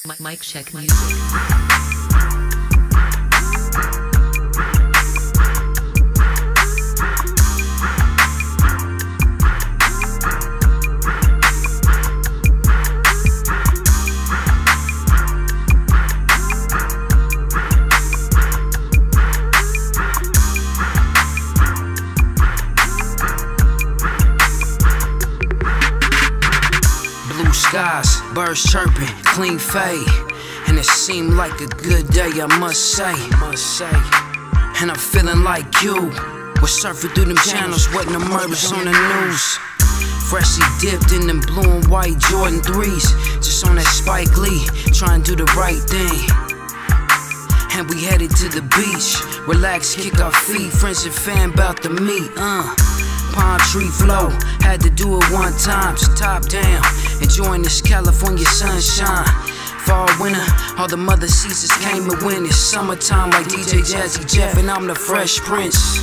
Mic check music. Blue skies, birds chirping, clean fade, and it seemed like a good day, I must say. And I'm feeling like you, we're surfing through them channels, wetting the murders on the news. Freshly dipped in them blue and white Jordan 3s, just on that Spike Lee, trying to do the right thing. And we headed to the beach, relax, kick our feet, friends and fam bout to meet, palm tree flow, had to do it one time, so top down, enjoying this California sunshine. Fall, winter, all the mother seasons came and went. It's summertime like DJ Jazzy Jeff, and I'm the Fresh Prince.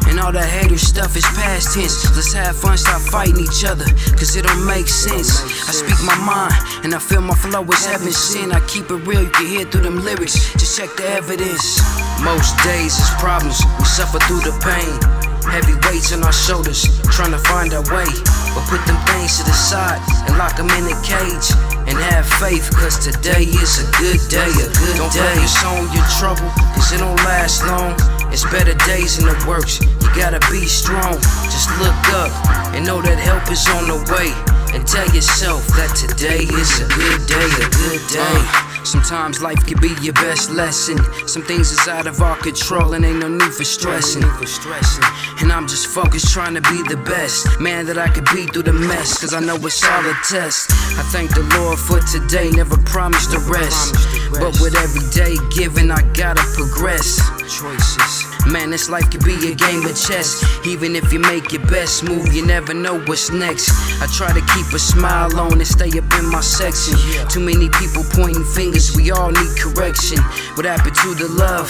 And all that hater stuff is past tense. Let's have fun, stop fighting each other, cause it don't make sense. I speak my mind, and I feel my flow is heaven sent. I keep it real, you can hear through them lyrics, just check the evidence. Most days is problems, we suffer through the pain. Heavy weights on our shoulders, trying to find our way. But put them things to the side and lock them in a cage. And have faith, cause today is a good day, Don't focus on your trouble, cause it don't last long. It's better days in the works, you gotta be strong. Just look up and know that help is on the way. And tell yourself that today is a good day, Sometimes life can be your best lesson. Some things is out of our control and ain't no need for stressing. And I'm just focused trying to be the best man that I could be through the mess, cause I know it's all a test. I thank the Lord for today, never promised the rest. But with every day given, I gotta progress. Choices. Man, this life could be a game of chess. Even if you make your best move, you never know what's next. I try to keep a smile on and stay up in my section. Too many people pointing fingers, we all need correction. What happened to the love?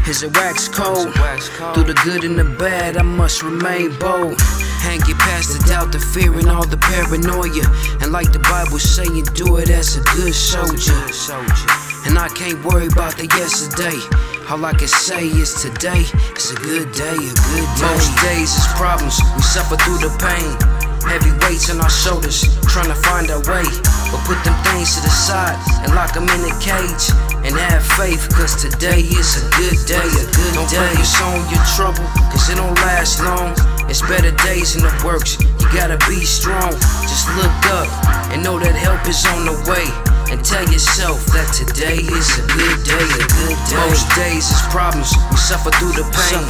Is it wax cold? Through the good and the bad, I must remain bold. And get past the doubt, the fear, and all the paranoia. And like the Bible saying, do it as a good soldier. And I can't worry about the yesterday. All I can say is today is a good day, Most days is problems, we suffer through the pain. Heavy weights on our shoulders, trying to find our way. But put them things to the side and lock them in a cage. And have faith, cause today is a good day, Don't focus on your trouble, cause it don't last long. It's better days in the works, you gotta be strong. Just look up and know that help is on the way. And tell yourself that today is a good day, Most days is problems, we suffer through the pain.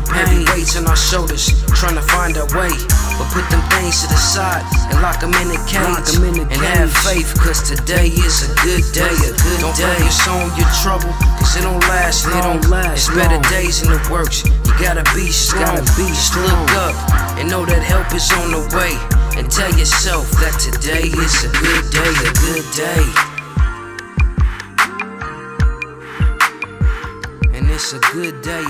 Heavy weights on our shoulders, trying to find our way. But put them things to the side and lock them in a cage. And have faith, cause today is a good day, Don't focus on your trouble, cause it don't last long. It's better days in the works, you gotta be strong. Just look up and know that help is on the way. And tell yourself that today is a good day, And it's a good day,